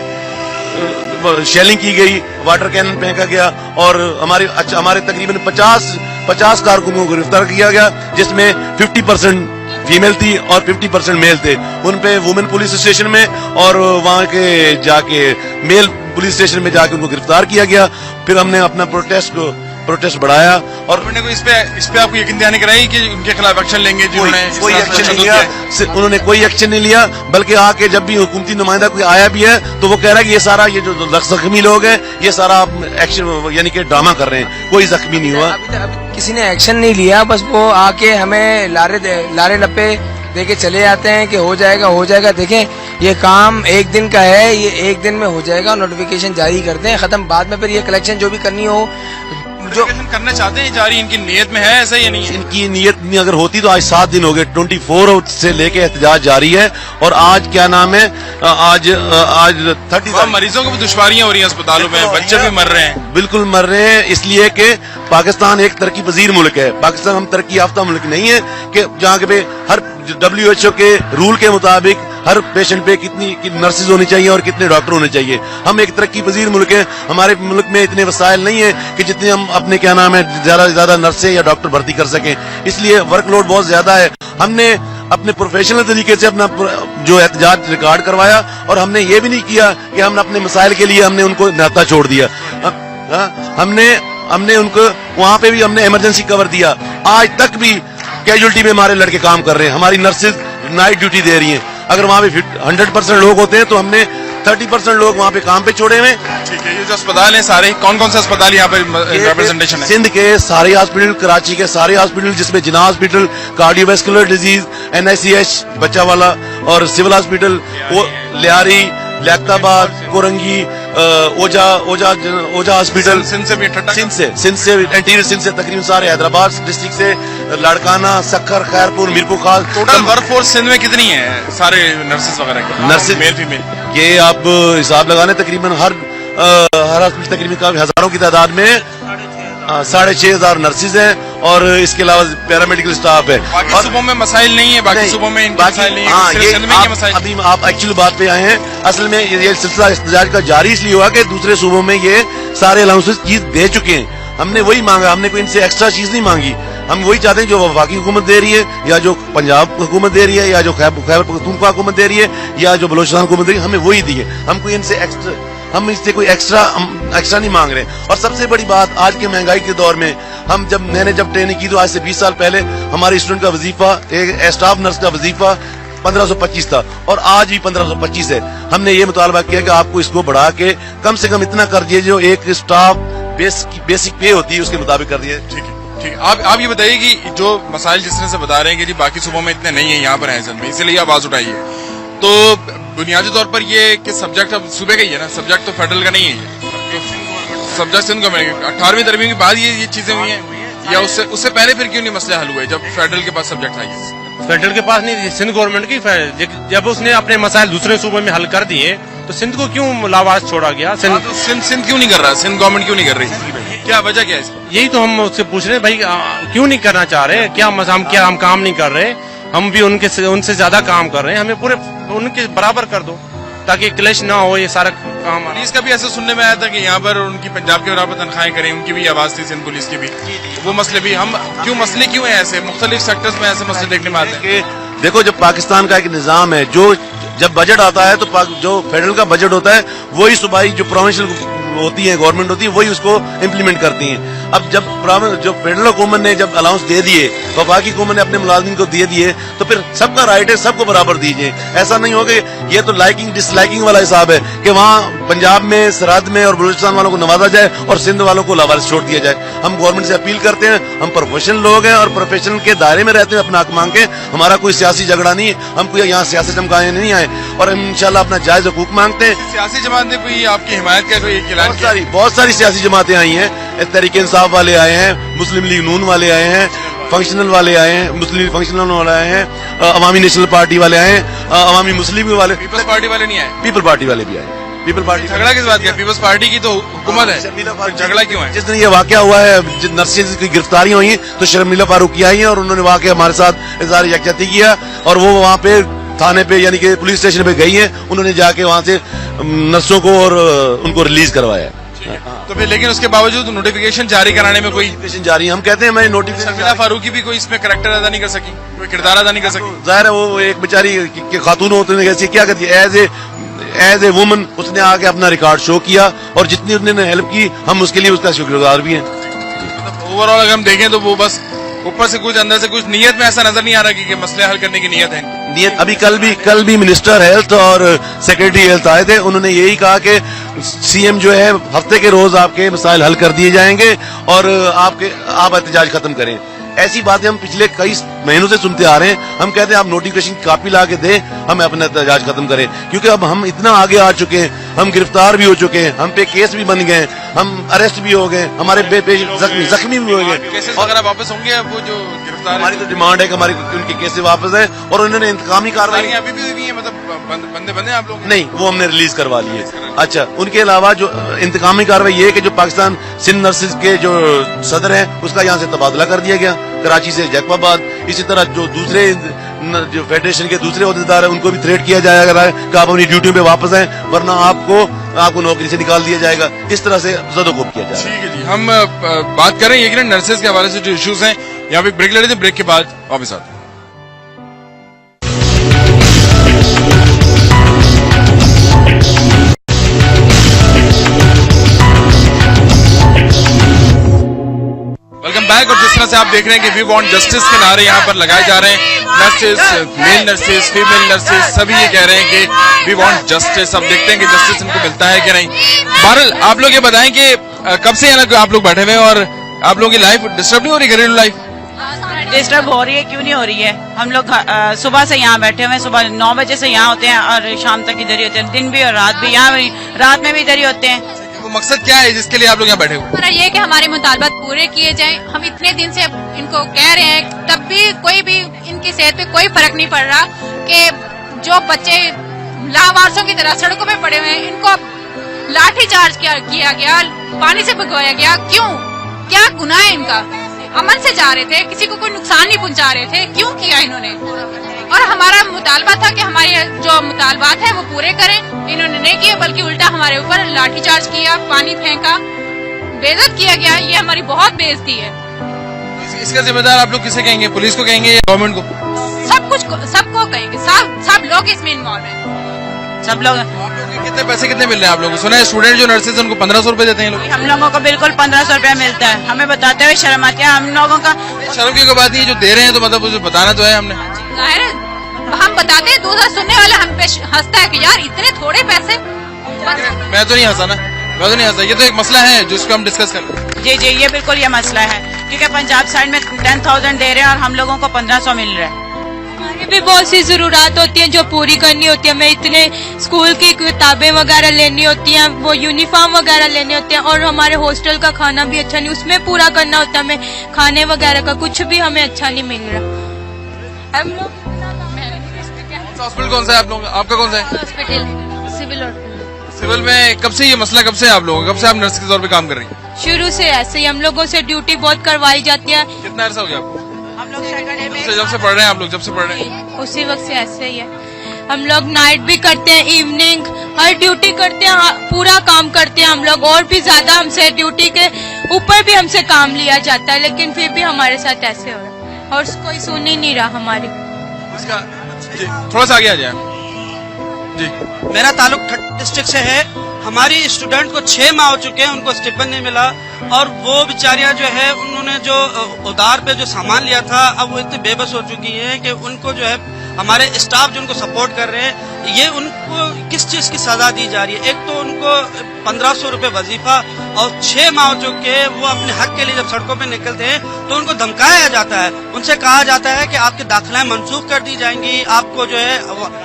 शेलिंग की गई, वाटर कैनन फेंका गया और हमारे तकरीबन 50 कारकुनों को गिरफ्तार किया गया, जिसमें 50% फीमेल थी और 50% मेल थे। उन पे वुमेन पुलिस स्टेशन में और वहाँ के जाके मेल पुलिस स्टेशन में जाके उनको गिरफ्तार किया गया। फिर हमने अपना प्रोटेस्ट बढ़ाया और इस पे आपको यकीन दिलाने कराई कि उनके खिलाफ एक्शन लेंगे। कोई एक्शन नहीं लिया, उन्होंने कोई एक्शन नहीं लिया, बल्कि आके जब भी हुकूमती नुमाइंदा कोई आया भी है तो वो कह रहा है कि ये सारा ये जो जख्मी लोग हैं ये सारा एक्शन यानी कि ड्रामा कर रहे हैं, कोई जख्मी नहीं हुआ। अभी किसी ने एक्शन नहीं लिया, बस वो आके हमें लारे लपे दे के चले जाते हैं कि हो जाएगा। देखें ये काम 1 दिन का है, ये 1 दिन में हो जाएगा, नोटिफिकेशन जारी करते हैं, खत्म। बाद में फिर ये कलेक्शन जो भी करनी हो जो करना चाहते हैं जारी, इनकी नीयत में है, ऐसा ही नहीं है। इनकी नीयत नहीं अगर होती तो आज 7 दिन हो गए, 24 से लेके एहतजाज जारी है। और आज क्या नाम है, आज 30 मरीजों को भी दुश्वारियां हो रही हैं अस्पतालों में, बच्चे भी मर रहे हैं। बिल्कुल मर रहे हैं, इसलिए कि पाकिस्तान एक तरक्की पजीर मुल्क है। पाकिस्तान हम तरक्की याफ्ता मुल्क नहीं है कि जहाँ पे हर WHO के रूल के मुताबिक हर पेशेंट पे कितनी नर्सेज होनी चाहिए और कितने डॉक्टर होने चाहिए। हम एक तरक्की पजीर मुल्क हैं, हमारे मुल्क में इतने वसाइल नहीं है कि जितने हम अपने क्या नाम है ज्यादा से ज्यादा नर्सें या डॉक्टर भर्ती कर सकें, इसलिए वर्कलोड बहुत ज्यादा है। हमने अपने प्रोफेशनल तरीके से अपना जो एहतजाज रिकॉर्ड करवाया और हमने ये भी नहीं किया कि हमने अपने मसाइल के लिए हमने उनको नाता छोड़ दिया। हमने उनको वहां पे भी हमने इमरजेंसी कवर दिया। आज तक भी कैजुअलिटी में हमारे लड़के काम कर रहे हैं, हमारी नर्सेज नाइट ड्यूटी दे रही हैं। अगर वहां पे 100% लोग होते हैं तो हमने 30% लोग वहाँ पे काम पे छोड़े हुए हैं। ठीक है, ये जो अस्पताल है सारे, कौन कौन से अस्पताल यहाँ पर रिप्रेजेंटेशन है? सिंध के सारे हॉस्पिटल, कराची के सारे हॉस्पिटल, जिसमें जिना हॉस्पिटल, कार्डियोवैस्कुलर डिजीज, NICH बच्चा वाला, और सिविल हॉस्पिटल, वो लियारी, लियाकताबाद, कोरंगी, ओजा हॉस्पिटल, सिंध से भी सिंध से एंटीरियर सिंध से तकरीबन सारे, हैदराबाद डिस्ट्रिक्ट से, लाड़काना, सक्खर, खैरपुर, मीरपुर खास। टोटल वर्कफोर्स सिंध में कितनी है सारे नर्सेस वगैरह की? नर्सेस मेल फीमेल ये आप हिसाब लगाने तकरीबन हर हॉस्पिटल तकरीबन काफी हजारों की तादाद में 6,500 नर्सेज हैं, और इसके अलावा पैरामेडिकल स्टाफ है। बाकी सूबों में मसाइल नहीं है, बाकी सूबों में इनके मसाइल नहीं है, सिर्फ सिंध में ये मसाइल। अभी आप एक्चुअल बात पे आए हैं। असल में ये सिलसिला इख्तिजाज का जारी इसलिए हुआ कि दूसरे सूबों में ये सारे अलाउंसेस चीज दे चुके हैं। हमने वही मांगा, हमने कोई इनसे एक्स्ट्रा चीज नहीं मांगी। हम वही चाहते हैं जो वफाकी हुकूमत दे रही है, या जो पंजाब हुकूमत दे रही है, या जो खैबर पख्तूनख्वा हुकूमत दे रही है, या जो बलोचिस्तान हुकूमत दे रही है, हमें वही दी है। हम कोई इनसे हम इससे कोई एक्स्ट्रा नहीं मांग रहे। और सबसे बड़ी बात, आज के महंगाई के दौर में मैंने जब ट्रेनिंग की तो आज से 20 साल पहले हमारे स्टूडेंट का वजीफा, एक स्टाफ नर्स का वजीफा 1525 था, और आज भी 1525 है। हमने ये मुतालबा किया कि आपको इसको बढ़ा के कम से कम इतना कर दिए जो एक स्टाफ बेसिक पे होती है उसके मुताबिक कर दिए। ठीक है, ठीक है। आप ये बताइए कि जो मसाइल जिस तरह से बता रहे हैं कि जी बाकी सूबों में इतने नहीं है, यहाँ पर है सिंध में, इसीलिए आवाज उठाइए। तो बुनियादी तौर पर ये कि सब्जेक्ट अब सूबे का ही है ना, सब्जेक्ट तो फेडरल का नहीं है, सब्जेक्ट सिंध गवर्नमेंट। 18वीं तरमीम के बाद ये चीजें हुई हैं, या उससे पहले फिर क्यों नहीं मसले हल हुए जब फेडरल के पास सब्जेक्ट था? फेडरल के पास नहीं, सिंध गवर्नमेंट की जब उसने अपने मसाइल दूसरे सूबे में हल कर दिए तो सिंध को क्यों लावारिस छोड़ा गया? सिंध क्यों नहीं कर रहा? सिंध गवर्नमेंट क्यों नहीं कर रही? क्या वजह क्या है इसकी? यही तो हम उससे पूछ रहे हैं भाई, क्यों नहीं करना चाह रहे? हम काम नहीं कर रहे? हम भी उनसे ज्यादा काम कर रहे हैं, हमें पूरे उनके बराबर कर दो ताकि क्लेश ना हो। ये सारा काम पुलिस का भी ऐसा सुनने में आया था कि यहाँ पर उनकी पंजाब के बराबर तनख्वाहें करें, उनकी भी आवाज थी सिंध पुलिस की भी। वो मसले भी मसले क्यों है ऐसे मुख्तलिफ सेक्टर्स में ऐसे मसले देखने में आते हैं? देखो, जब पाकिस्तान का एक निजाम है, जब बजट आता है तो जो फेडरल का बजट होता है वही सूबाई जो प्रोविंशियल होती है, गवर्नमेंट होती है, वही उसको इम्प्लीमेंट करती हैं। अब जब फेडरल हुकूमत ने जब अलाउंस दे दिए, वफाकी हुकूमत ने अपने मुलाजिम को दे दिए, तो फिर सबका राइट है, सबको बराबर दीजिए। ऐसा नहीं होगा ये तो लाइकिंग डिसलाइकिंग वाला हिसाब है कि वहाँ पंजाब में, सरहद में और बलूचिस्तान वालों को नवाजा जाए और सिंध वालों को लावारिस छोड़ दिया जाए। हम गवर्नमेंट से अपील करते हैं, हम प्रोफेशनल लोग हैं और प्रोफेशनल के दायरे में रहते हैं, अपना हक मांग के। हमारा कोई सियासी झगड़ा नहीं है, हम कोई यहाँ सियासी चमकाने नहीं आए, और हम इंशाल्लाह अपना जायज हकूक मांगते हैं। सियासी जमात ने कोई आपकी हिमायत का कोई ऐलान किया? बहुत सारी सियासी जमातें आई हैं, तहरीक इंसाफ वाले आए हैं, मुस्लिम लीग नून वाले आए हैं, फंक्शनल वाले आए हैं, मुस्लिम लीग फंक्शनल वाले आए हैं, अवामी नेशनल पार्टी वाले आए हैं, अवामी मुस्लिम वाले, पीपल्स पार्टी वाले नहीं आए? पीपल पार्टी वाले भी आए। पीपल पार्टी झगड़ा किस बात का? पीपल्स पार्टी की तो हुकूमत है, झगड़ा क्यों है? जिस दिन ये वाकया हुआ है, नर्सेज की गिरफ्तारियां हुई तो शर्मिला फारूकी आई हैं और उन्होंने वाकया हमारे साथ इज़हार यकजहती किया, और वो वहाँ पे थाने पे यानी कि पुलिस स्टेशन पे गई है, उन्होंने जाके वहाँ से नर्सों को और उनको रिलीज करवाया। तो फिर लेकिन उसके बावजूद नोटिफिकेशन जारी कराने में कोई जारी, हम कहते हैं मैं नोटिफिकेशन। शर्मिला फारूकी भी कोई इसमें करैक्टर अदा नहीं कर सकी, कोई किरदार अदा नहीं कर सकी? जाहिर है वो एक बेचारी के खातून होते हैं, कैसे क्या करती है, एज ए वुमन उसने आके अपना रिकॉर्ड शो किया, और जितनी उसने हेल्प की हम उसके लिए उसका शुक्रगुजार भी हैं। ओवरऑल अगर हम देखें तो वो बस ऊपर से कुछ अंदर से कुछ, नियत में ऐसा नजर नहीं आ रहा कि मसले हल करने की नियत है। नियत अभी कल भी मिनिस्टर हेल्थ और सेक्रेटरी हेल्थ आए थे, उन्होंने यही कहा कि सीएम जो है हफ्ते के रोज आपके मसाइल हल कर दिए जाएंगे और आप एहतजाज खत्म करें। ऐसी बातें हम पिछले कई महीनों से सुनते आ रहे हैं। हम कहते हैं आप नोटिफिकेशन की कॉपी ला के दें, हम अपना एहतजाज खत्म करें, क्योंकि अब हम इतना आगे आ चुके हैं, हम गिरफ्तार भी हो चुके हैं, हम पे केस भी बन गए, हम अरेस्ट भी हो गए, हमारे जख्मी भी हो गए। केसेस वगैरह वापस होंगे? अब वो जो गिरफ्तार, हमारी तो डिमांड है कि हमारी उनके केसेस वापस है, और उन्होंने इंतकामी कार्रवाई अभी भी हुई है, मतलब बंदे आप लोग नहीं, वो हमने रिलीज करवा लिए। अच्छा, उनके अलावा जो इंतकामी कार्रवाई ये है कि जो पाकिस्तान सिंध नर्सेज के जो सदर हैं उसका यहाँ से तबादला कर दिया गया, कराची से जैकबाबाद। इसी तरह जो दूसरे जो फेडरेशन के दूसरे अहदेदार हैं उनको भी थ्रेट किया जा रहा है कि आप अपनी ड्यूटी पे वापस आए, वरना आपको नौकरी से निकाल दिया जाएगा। इस तरह से ज़दोकोब किया जाएगा। ठीक है जी, हम बात करें ये नर्सेज के हवाले से जो इश्यूज हैं, यहाँ पे ब्रेक ले लेते हैं, ब्रेक के बाद वापस आते हैं। Welcome back. और जिस तरह से आप देख रहे हैं कि वी वांट जस्टिस के नारे यहाँ पर लगाए जा रहे हैं। Nurses, mail nurses, female nurses सभी ये कह रहे हैं कि वी वांट जस्टिस। अब देखते हैं कि जस्टिस इनको मिलता है कि नहीं। बहरहाल आप लोग ये बताएं कि कब से आप लोग बैठे हुए हैं और आप लोगों की लाइफ डिस्टर्ब नहीं हो रही, घरेलू लाइफ? डिस्टर्ब हो रही है, क्यों नहीं हो रही है। हम लोग सुबह से यहाँ बैठे हुए हैं, सुबह 9 बजे से यहाँ होते हैं और शाम तक इधर ही होते हैं, दिन भी और रात भी। यहाँ रात में भी इधर ही होते हैं। तो मकसद क्या है जिसके लिए आप लोग यहाँ बैठे हुए? हमारा ये है कि हमारे मुतालबात पूरे किए जाएं। हम इतने दिन से इनको कह रहे हैं, तब भी कोई भी इनकी सेहत पे कोई फर्क नहीं पड़ रहा कि जो बच्चे लावारसों की तरह सड़कों पे पड़े हुए हैं, इनको लाठी चार्ज किया गया, पानी से भगवाया गया। क्यों? क्या गुनाह है इनका? अमन से जा रहे थे, किसी को कोई नुकसान नहीं पहुंचा रहे थे, क्यों किया इन्होंने? और हमारा मुतालबा था कि हमारे जो मुतालबात है वो पूरे करें, इन्होंने नहीं किए, बल्कि उल्टा हमारे ऊपर लाठी चार्ज किया, पानी फेंका, बेइज्जत किया गया। ये हमारी बहुत बेइज्जती है। इसका जिम्मेदार आप लोग किसे कहेंगे? पुलिस को कहेंगे या गवर्नमेंट को? सबको कहेंगे, सब लोग इसमें इन्वॉल्व हैं, सब लोग। कितने पैसे कितने मिल रहे हैं आप लोगों को? सुना है स्टूडेंट जो नर्सेज हैं उनको 1500 रुपए देते हैं लोग। हम लोगों को बिल्कुल 1500 रुपया मिलता है। हमें बताते हुए शर्म आती है। हम लोगों का शर्म की कोई बात नहीं है, जो दे रहे हैं तो मतलब उसे बताना तो है हमने। हम बताते हैं, दूसरा सुनने वाला हम पे हंसता है कि यार इतने थोड़े पैसे। मैं तो नहीं हंसा ना, मैं तो नहीं हंसा। ये तो एक मसला है जिसको हम डिस्कस कर रहे हैं। जी जी, ये बिल्कुल ये मसला है, क्योंकि पंजाब साइड में 10,000 दे रहे हैं और हम लोगों को 1500 मिल रहा है। हमारी भी बहुत सी जरूरत होती हैं जो पूरी करनी होती है। हमें इतने स्कूल की किताबें वगैरह लेनी होती हैं, वो यूनिफॉर्म वगैरह लेने होते हैं, और हमारे हॉस्टल का खाना भी अच्छा नहीं, उसमें पूरा करना होता है हमें। खाने वगैरह का कुछ भी हमें अच्छा नहीं मिल रहा। हम लोग हॉस्पिटल कौन सा है आप लोगों का? आपका कौन सा है? हॉस्पिटल सिविल सिविल में कब से ये मसला, कब से आप लोग, कब से आप नर्स के तौर पे काम कर रही हैं? शुरू से ऐसे ही हम लोगों से ड्यूटी बहुत करवाई जाती है। कितना अर्सा हो गया आपको? हम लोग जब से पढ़ रहे हैं आप लोग, जब से पढ़ रहे हैं उसी वक्त से ऐसे ही है। हम लोग नाइट भी करते हैं, इवनिंग, हर ड्यूटी करते हैं, पूरा काम करते हैं हम लोग। और भी ज्यादा हमसे ड्यूटी के ऊपर भी हमसे काम लिया जाता है, लेकिन फिर भी हमारे साथ ऐसे हो रहा है और कोई सुन ही नहीं रहा हमारी। जी, थोड़ा सा आगे आ जाए जी। मेरा ताल्लुक डिस्ट्रिक्ट से है। हमारी स्टूडेंट को 6 माह हो चुके हैं, उनको स्टिपेंड नहीं मिला, और वो बेचारियां जो है उन्होंने जो उधार पे जो सामान लिया था, अब वो इतनी बेबस हो चुकी है कि उनको जो है हमारे स्टाफ जो उनको सपोर्ट कर रहे हैं, ये उनको किस चीज की सजा दी जा रही है? एक तो उनको 1500 रुपए वजीफा, और 6 माह हो चुके वो अपने हक के लिए जब सड़कों पे निकलते हैं तो उनको धमकाया जाता है। उनसे कहा जाता है कि आपकी दाखिलाएं मंसूख कर दी जाएंगी, आपको जो है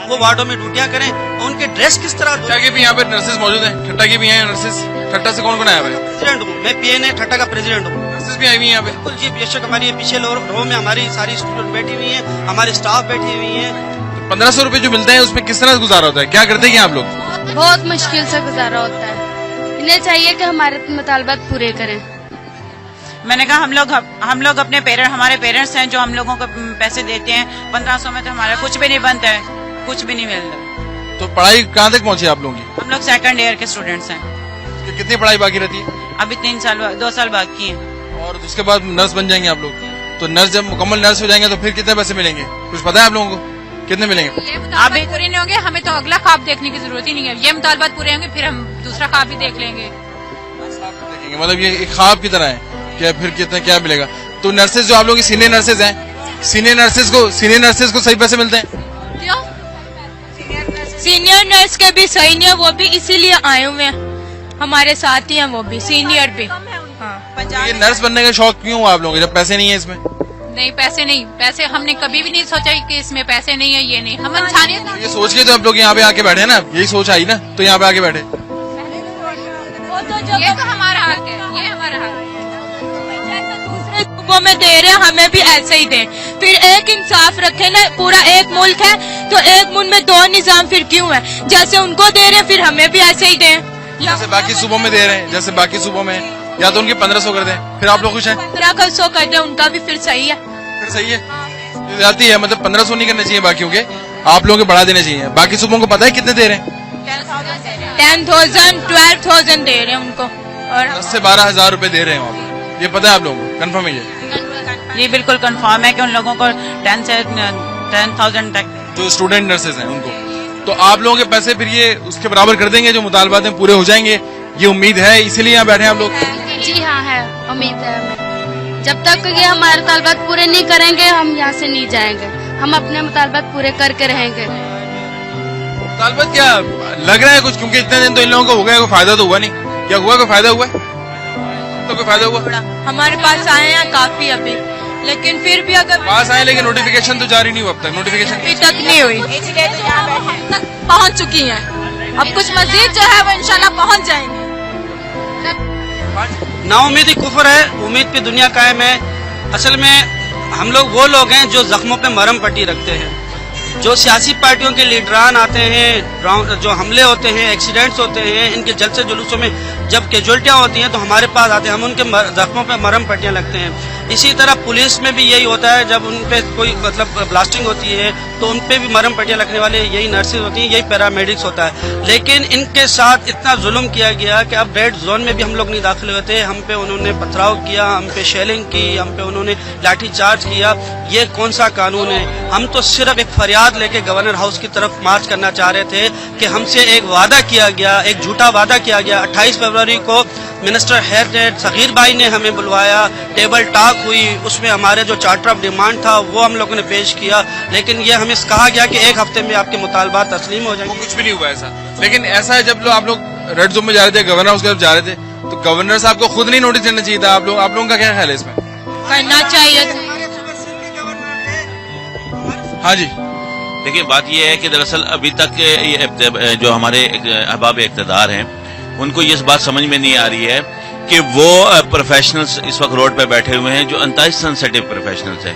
वो वार्डों में ड्यूटियां करें। उनके ड्रेस किस तरह? ठट्टा के भी यहाँ पे नर्सेज मौजूद हैं, ठट्टा की भी हैं नर्सेज। ठट्टा से कौन कौन आया है? प्रेसिडेंट हूँ मैं, PNA ठट्टा का प्रेसिडेंट हूँ। नर्सेज भी आई हुई हैं यहाँ पे? बिल्कुल जी, बेशक हमारी पीछे रो में हमारी सारी स्टूडेंट बैठी हुई है, हमारे स्टाफ बैठी हुई है। 1500 रुपए जो मिलते हैं उसमें किस तरह गुजारा होता है, क्या करते हैं आप लोग? बहुत मुश्किल से गुजारा होता है। इन्हें चाहिए कि हमारे मुतालबात पूरे करें। मैंने कहा हम लोग अपने हमारे पेरेंट्स हैं जो हम लोगों को पैसे देते हैं। 1500 में तो हमारा कुछ भी नहीं बनता है, कुछ भी नहीं मिलता। तो पढ़ाई कहाँ तक पहुँची आप लोगों की? हम लोग 2nd ईयर के स्टूडेंट्स हैं। कितनी पढ़ाई बाकी रहती है? अभी 2 साल बाकी है। और उसके बाद नर्स बन जाएंगे आप लोग? तो नर्स जब मुकम्मल नर्स हो जाएंगे तो फिर कितने पैसे मिलेंगे, कुछ पता है आप लोगों को? कितने मिलेंगे? अभी पूरे नहीं होंगे, हमें तो अगला ख्वाब देखने की जरूरत ही नहीं है। ये मुतालबात पूरे होंगे फिर हम दूसरा ख्वाब भी देख लेंगे। देखेंगे मतलब ये एक ख्वाब की तरह है कि फिर कितना क्या मिलेगा। तो नर्सेज जो आप लोग की सीनियर नर्सेज हैं, सीनियर नर्सेज को सही पैसे मिलते हैं? क्यों? सीनियर नर्स के भी सही नहीं है, वो भी इसीलिए आए हुए हैं, हमारे साथ ही हैं वो भी, सीनियर भी। हाँ। ये नर्स बनने का शौक क्यों हुआ आप लोगों को जब पैसे नहीं है इसमें? नहीं, पैसे नहीं, पैसे हमने कभी भी नहीं सोचा कि इसमें पैसे नहीं है, ये नहीं। हम इंसानियत ये सोच के तो आप लोग यहाँ पे आके बैठे ना, यही सोच आई ना, तो यहाँ पे आके बैठे। ये तो हमारा हक है, ये हमारा हक है। दूसरे सूबों में दे रहे हैं, हमें भी ऐसे ही दें। फिर एक इंसाफ रखे ना, पूरा एक मुल्क है तो एक मुल्क में 2 निजाम फिर क्यों है? जैसे उनको दे रहे हैं फिर हमें भी ऐसे ही दें। जैसे बाकी सूबों में दे रहे हैं, जैसे बाकी सूबों में, या तो उनके 1500 कर दें, फिर आप लोग खुश हैं? 1500 कर दें, उनका भी फिर सही है। फिर सही है, जाती है मतलब 1500 नहीं करने चाहिए बाकियों के, आप लोगों के बढ़ा देने चाहिए। बाकी सूबों को पता है कितने दे रहे हैं? 10,000 12,000 दे रहे हैं उनको, और 10 से 12,000 रुपए दे रहे हैं वहाँ पे। ये पता है आप लोगों को? कन्फर्म है ये बिल्कुल कंफर्म है कि उन लोगों को 10 से 10,000 तक। जो स्टूडेंट नर्सेज हैं उनको, तो आप लोगों के पैसे फिर ये उसके बराबर कर देंगे, जो मुतालबात पूरे हो जाएंगे, ये उम्मीद है, इसीलिए यहाँ बैठे हैं आप लोग? जी हाँ, है उम्मीद है हमें। जब तक ये हमारे मुतालबात पूरे नहीं करेंगे हम यहाँ से नहीं जाएंगे, हम अपने मुतालबात पूरे करके रहेंगे। मुतालबात क्या लग रहा है कुछ, क्योंकि इतने दिन तो इन लोगों को हो गया, कोई फायदा तो हुआ नहीं, क्या हुआ, कोई फायदा हुआ तो कोई फायदा हुआ? हमारे पास आए हैं काफी अभी, लेकिन फिर भी अगर पास आए लेकिन नोटिफिकेशन तो जारी नहीं हुआ अब तक, नोटिफिकेशन अभी तक नहीं हुई, तक पहुँच चुकी हैं। अब कुछ मजीद जो है वो इंशाल्लाह पहुँच जाएंगे। नाउमीदी कुफर है, उम्मीद पे दुनिया कायम है। असल में हम लोग वो लोग हैं जो जख्मों पे मरहम पट्टी रखते हैं। जो सियासी पार्टियों के लीडरान आते हैं, जो हमले होते हैं, एक्सीडेंट्स होते हैं, इनके जलसे जुलूसों में जब कैजुअल्टियाँ होती हैं तो हमारे पास आते हैं, हम उनके जख्मों पे मरहम पट्टियाँ लगते हैं। इसी तरह पुलिस में भी यही होता है, जब उन पे कोई मतलब ब्लास्टिंग होती है तो उन पे भी मरहम पट्टियाँ लगने वाले यही नर्सेज होती हैं, यही पैरामेडिक्स होता है। लेकिन इनके साथ इतना जुल्म किया गया कि अब रेड जोन में भी हम लोग नहीं दाखिल हुए थे, हम पे उन्होंने पथराव किया, हम पे शेलिंग की, हम पे उन्होंने लाठी चार्ज किया। ये कौन सा कानून है? हम तो सिर्फ एक फरियाद लेके गवर्नर हाउस की तरफ मार्च करना चाह रहे थे कि हमसे एक वादा किया गया, एक झूठा वादा किया गया। 28 फरवरी को मिनिस्टर हेड सगीर भाई ने हमें बुलवाया, टेबल टॉक हुई, उसमें हमारे जो चार्टर ऑफ डिमांड था वो हम लोगों ने पेश किया, लेकिन ये हमें कहा गया कि एक हफ्ते में आपके मुतालबात तस्लीम हो जाएंगे। कुछ भी नहीं हुआ ऐसा। लेकिन ऐसा है, जब आप लोग रेड जोन में जा रहे थे, गवर्नर हाउस की तरफ जा रहे थे, तो गवर्नर साहब को खुद नहीं नोटिस देना चाहिए था? आप लोगों का क्या ख्याल है इसमें? करना चाहिए। हाँ जी, देखिए बात यह है कि दरअसल अभी तक ये जो हमारे अहबाब इक़्तिदार हैं उनको ये बात समझ में नहीं आ रही है कि वो प्रोफेशनल्स इस वक्त रोड पे बैठे हुए हैं जो अंतहाई सेंसिटिव प्रोफेशनल्स हैं।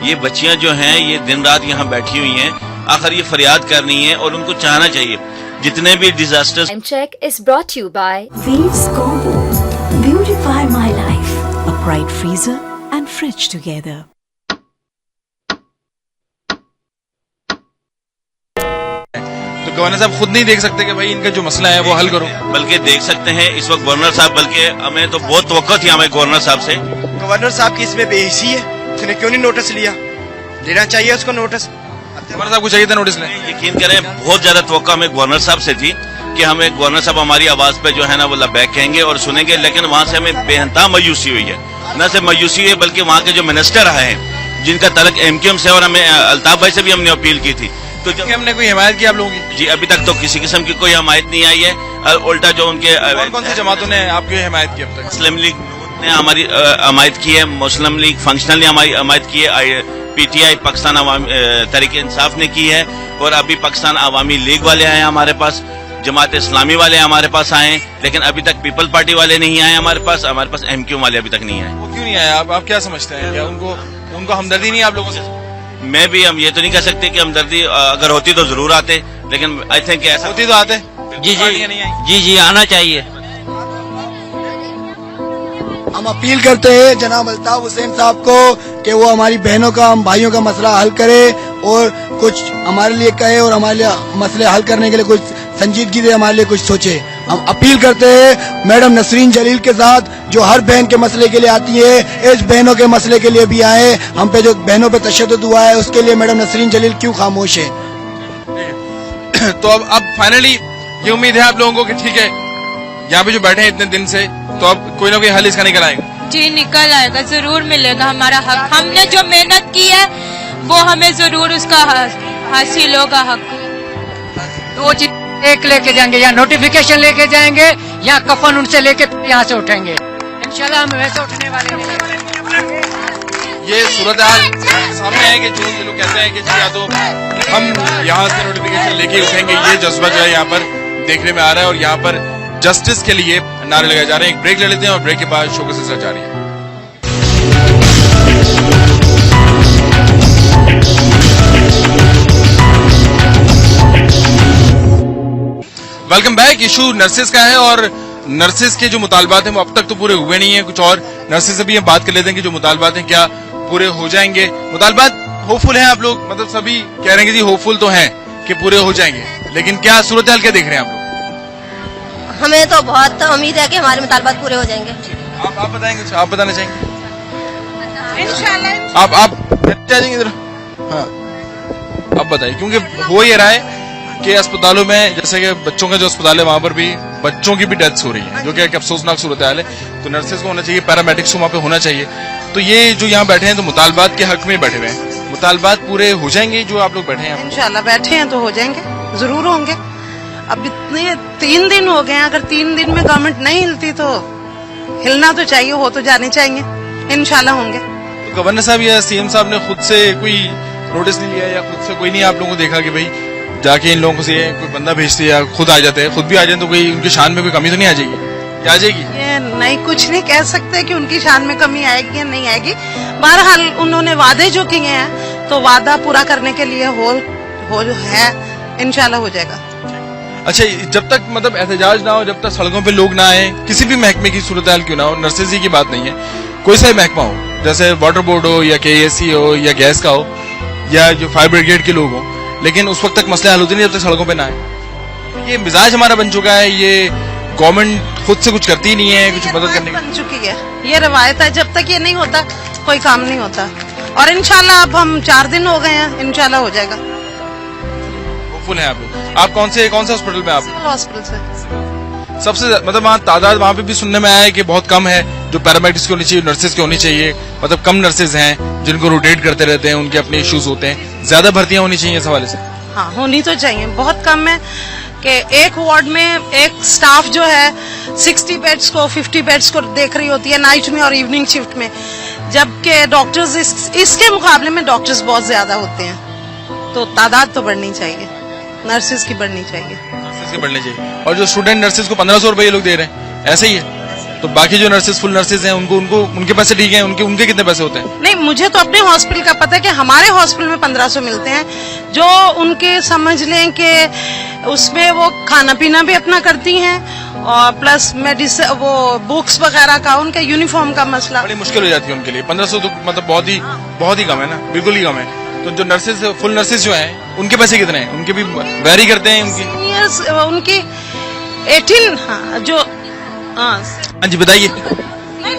ये बच्चियां जो हैं ये दिन रात यहाँ बैठी हुई हैं, आखिर ये फरियाद करनी है और उनको चाहना चाहिए जितने भी disasters. Time check is brought to you by Waves Combo. Beautify my life. Upright freezer and fridge together. तो गवर्नर साहब खुद नहीं देख सकते कि भाई इनका जो मसला है वो हल करो? बल्कि देख सकते हैं इस वक्त गवर्नर साहब, बल्कि हमें तो बहुत तवक्को थी हमें गवर्नर साहब से। गवर्नर साहब की इसमें बेहिसी है, उसने क्यों नहीं नोटिस लिया? लेना चाहिए उसको नोटिस। गवर्नर साहब को चाहिए था नोटिस लें। यकीन करें बहुत ज्यादा तवक्को हमें गवर्नर साहब से थी कि हमें गवर्नर साहब हमारी आवाज पे जो है ना वो लबैक कहेंगे और सुनेंगे, लेकिन वहाँ से हमें बेहंता मायूसी हुई है। न सिर्फ मायूसी हुई है बल्कि वहाँ के जो मिनिस्टर आए हैं जिनका तलक एमक्यूएम से, और हमें अल्ताफ भाई से भी हमने अपील की थी, तो जब हमने कोई हिमायत की आप लोगों की? जी अभी तक तो किसी किस्म की कोई हिमायत नहीं आई है। उल्टा जो उनके कौन सी जमातों ने आपकी हिमायत की अब तक? मुस्लिम लीग ने हमारी हिमायत की है, मुस्लिम लीग फंक्शनल ने हमारी हिमायत की है, पीटीआई पाकिस्तान तहरीक इंसाफ ने की है, और अभी पाकिस्तान अवामी लीग वाले आए हमारे पास, जमात इस्लामी वाले हमारे पास आए, लेकिन अभी तक पीपल पार्टी वाले नहीं आए हमारे पास एमक्यू वाले अभी तक नहीं आए। वो क्यों नहीं आए? आप क्या समझते हैं? क्या उनको हमदर्दी नहीं है आप लोगों से? मैं भी हम ये तो नहीं कह सकते कि हमदर्दी अगर होती तो जरूर आते, लेकिन आई थिंक ऐसा होती तो आते। जी आना चाहिए। हम अपील करते हैं जनाब अल्ताफ हुसैन साहब को कि वो हमारी बहनों का, हम भाइयों का मसला हल करे और कुछ हमारे लिए कहे और हमारे लिए मसले हल करने के लिए कुछ संजीदगी से हमारे लिए कुछ सोचे। हम अपील करते हैं मैडम नसरीन जलील के साथ जो हर बहन के मसले के लिए आती है, इस बहनों के मसले के लिए भी आए। हम पे जो बहनों पे तशद्दुद हुआ है उसके लिए मैडम नसरीन जलील क्यों खामोश है? तो अब फाइनली ये उम्मीद है आप लोगों को कि ठीक है यहाँ पे जो बैठे हैं इतने दिन से, तो अब कोई ना कोई हल इसका निकल आएगा। जी निकल आएगा, जरूर मिलेगा हमारा हक। हमने जो मेहनत की है वो हमें जरूर उसका हासिल होगा हक। दो चीज, एक लेके जाएंगे या नोटिफिकेशन लेके जाएंगे या कफन उनसे लेके यहाँ से उठेंगे। इंशाल्लाह हम वैसे उठने वाले नहीं। ये सूरत हाल सामने है कि जो ये लोग कहते हैं कि जी या तो हम यहाँ से नोटिफिकेशन लेके उठेंगे, ये जज्बा जो है यहाँ पर देखने में आ रहा है और यहाँ पर जस्टिस के लिए नारे लगाए जा रहे हैं। एक ब्रेक ले लेते हैं और ब्रेक के बाद शो का सिलसिला जारी है। Welcome back. इशू नर्सेज का है और नर्सेज के जो मुतालबात हैं वो अब तक तो पूरे हुए नहीं है। कुछ और नर्सेज से भी हम बात कर लेते हैं कि जो मुतालबात हैं क्या पूरे हो जाएंगे। मुतालबात होपफुल हैं आप लोग, मतलब सभी कह रहे हैं कि जी होपफुल तो हैं कि पूरे हो जाएंगे, लेकिन क्या सूरत हाल क्या देख रहे हैं आप लोग? हमें तो बहुत उम्मीद है कि हमारे मुतालबात पूरे हो जाएंगे। आप बताएंगे, आप बताना चाहेंगे? इंशाल्लाह। आप जाएंगे इधर? हाँ अब बताइए, क्योंकि हो ये रहा है कि अस्पतालों में जैसे कि बच्चों का जो अस्पताल है वहां पर भी बच्चों की भी डेथ्स हो रही है, जो कि एक अफसोसनाक सूरत हाल है। तो नर्सेज को होना चाहिए, पैरामेडिक्स को वहां पे होना चाहिए। تو یہ جو یہاں بیٹھے ہیں تو مطالبات کے حق میں بیٹھے ہوئے ہیں, مطالبات پورے ہو جائیں گے جو آپ لوگ بیٹھے ہیں؟ انشاءاللہ بیٹھے ہیں تو ہو جائیں گے, ضرور ہوں گے. اب اتنے 3 دن ہو گئے ہیں, اگر 3 دن میں گورنمنٹ نہیں ہلتی تو ہلنا تو چاہیے, ہو تو جانے چاہیے, انشاءاللہ ہوں گے. گورنر صاحب یا سی ایم صاحب نے خود سے کوئی نوٹس نہیں لیا یا خود سے کوئی نہیں آپ لوگوں کو دیکھا کہ بھائی جا کے ان لوگوں سے کوئی بندہ بھیجتے یا خود آ جاتے ہیں, خود بھی آ جائیں تو کوئی ان کی شان میں کوئی کمی تو نہیں آ جائے گی؟ کیا آ جائے گی؟ یہ نہیں, کچھ نہیں کہہ سکتے کہ ان کی شان میں کمی آئے گی یا نہیں آئے گی. بہرحال انہوں نے وعدے جو کیے ہیں تو وعدہ پورا کرنے کے لیے ہو ہے, انشاءاللہ ہو جائے گا. اچھا, جب تک مطلب احتجاج نہ ہو, جب تک سڑکوں پہ لوگ نہ آئے, کسی بھی محکمے کی صورتحال کیوں نہ ہو, نرسز ہی کی بات نہیں ہے, کوئی سا محکمہ ہو, جیسے واٹر بورڈ ہو یا کے ایس سی ہو یا گیس کا ہو یا جو فائر بریگیڈ کے لوگ ہوں, لیکن اس وقت تک مسئلہ حل ہوتے نہیں جب تک سڑکوں پہ نہ آئے. یہ مزاج ہمارا بن چکا ہے, یہ گورنمنٹ خود سے کچھ کرتی نہیں ہے کچھ مدد کرنے کی. بن چکی ہے, یہ روایت ہے, جب تک یہ نہیں ہوتا کوئی کام نہیں ہوتا. اور انشاءاللہ اب ہم 4 دن ہو گئے ہیں, انشاءاللہ ہو جائے گا. ہوپفل ہیں آپ لوگ. آپ کون سے ہاسپٹل میں؟ آپ ہاسپٹل سے سب سے مطلب وہاں تعداد وہاں پہ بھی سننے میں آیا ہے کہ بہت کم ہے, جو پیرامیڈکس کی ہونی چاہیے, نرسز کی ہونی چاہیے, مطلب کم نرسز ہیں جن کو روٹیٹ کرتے رہتے ہیں, ان کے اپنے ایشوز ہوتے ہیں, زیادہ بھرتیاں ہونی چاہیے اس حوالے سے. ہاں ہونی تو چاہیے, بہت کم ہے کہ ایک وارڈ میں ایک سٹاف جو ہے 60 بیڈز کو 50 بیڈز کو دیکھ رہی ہوتی ہے نائٹ میں اور ایوننگ شفٹ میں, جبکہ ڈاکٹرز اس کے مقابلے میں ڈاکٹرز بہت زیادہ ہوتے ہیں. تو تعداد تو بڑھنی چاہیے, نرسز کی بڑھنی چاہیے, نرسز کی بڑھنی چاہیے. اور جو اسٹوڈنٹ نرسز کو 1500 روپے لوگ دے رہے ہیں, ایسے ہی ہے, تو باقی جو نرسز فل نرسز ہیں ان کے پیسے ٹھیک ہیں, ان کے کتنے پیسے ہوتے ہیں؟ نہیں, مجھے تو اپنے ہاسپٹل کا پتہ ہے کہ ہمارے ہاسپٹل میں 1500 ملتے ہیں, جو ان کے سمجھ لیں کہ اس میں وہ کھانا پینا بھی اپنا کرتی ہیں اور پلس میڈیسن وہ بکس وغیرہ کا, ان کے یونیفارم کا مسئلہ بڑی مشکل ہو جاتی ہے ان کے لیے. 1500 تو مطلب بہت ہی کم ہے نا, بالکل ہی کم ہے. تو جو نرسز فل نرسز جو ہیں ان کے پیسے کتنے ہیں؟ ان کے بھی ویری کرتے ہیں ان کی 18 جو. ہاں جی بتائیے,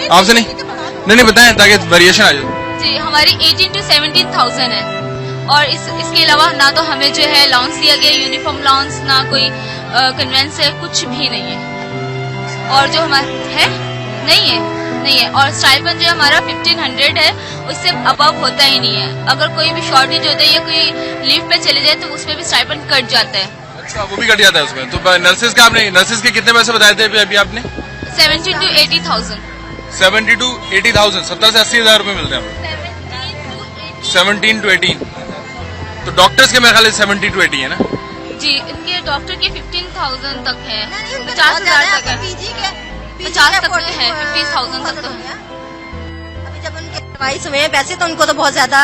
آپ سے نہیں بتائیں تاکہ ویریشن آ جائے. جی ہماری 18 to 17,000 ہے, اور اس کے علاوہ نہ تو ہمیں جو ہے الاؤنس دیا گیا, یونیفارم الاؤنس, نہ کوئی کنوینس ہے, کچھ بھی نہیں ہے. اور جو ہمارا ہے نہیں ہے. اور اسٹائپن جو ہمارا 1500 ہے, اس سے ابو ہوتا ہی نہیں ہے. اگر کوئی بھی شارٹیج ہوتا ہے یا کوئی لیو پہ چلے جائے تو اس میں بھی اسٹائپن کٹ جاتا ہے. اچھا, وہ بھی کٹ جاتا ہے اس میں. تو نرسز کا آپ نے نرسز کے کتنے پیسے بتائے تھے ابھی آپ نے؟ 70 to 80,000. 70 to 80,000, 70 سے 80,000 روپے ملتے ہیں. 17 to 18. تو ڈاکٹرز کے میرے خیال 70 to 80 ہے نا؟ جی, ان کے ڈاکٹر کے 15,000 تک ہے, 50,000 تک ہے, 50 تک ہے, 50,000 تک تو ہے. ابھی جب ان کے ایڈوائس ہوئے ہیں پیسے تو ان کو تو بہت زیادہ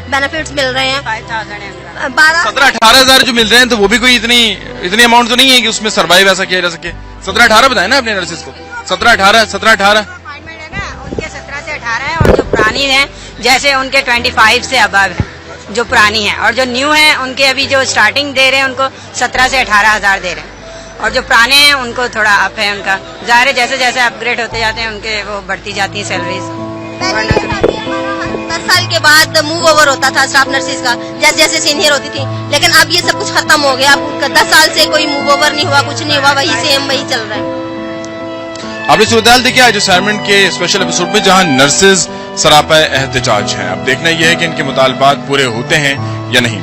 بینیفٹس مل رہے ہیں. 17-18,000 جو مل رہے ہیں تو وہ بھی کوئی اتنی اماؤنٹ تو نہیں ہے کہ اس میں سروائیو ایسا کیا جا سکے. 17-18 بتائیں نا اپنے نرسز کو. 17-18 ان کے 17 سے 18 ہے, اور جو پرانی ہیں جیسے ان کے 25 سے ابو ہے جو پرانی ہے, اور جو نیو ہیں ان کے ابھی جو اسٹارٹنگ دے رہے ہیں ان کو 17 سے 18,000 دے رہے ہیں, اور جو پرانے ہیں ان کو تھوڑا اپ ہے. ان کا ظاہر ہے جیسے جیسے اپ گریڈ ہوتے جاتے ہیں ان کے وہ بڑھتی جاتی ہیں سیلریز. 10 سال کے بعد موو اوور ہوتا تھا اسٹاف نرسز کا, جیسے جیسے سینئر ہوتی تھی, لیکن اب یہ سب کچھ ختم ہو گیا. اب 10 سال سے کوئی موو اوور نہیں ہوا, کچھ نہیں ہوا, وہی سیم وہی چل رہا ہے. آپ نے صورتحال دیکھی آج اسائنمنٹ کے اسپیشل ایپیسوڈ میں جہاں نرسز سراپا احتجاج ہیں. اب دیکھنا یہ ہے کہ ان کے مطالبات پورے ہوتے ہیں یا نہیں.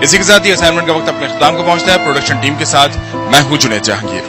اسی کے ساتھ ہی اسائنمنٹ کا وقت اپنے اختتام کو پہنچتا ہے. پروڈکشن ٹیم کے ساتھ میں ہوں جنید جہانگیر.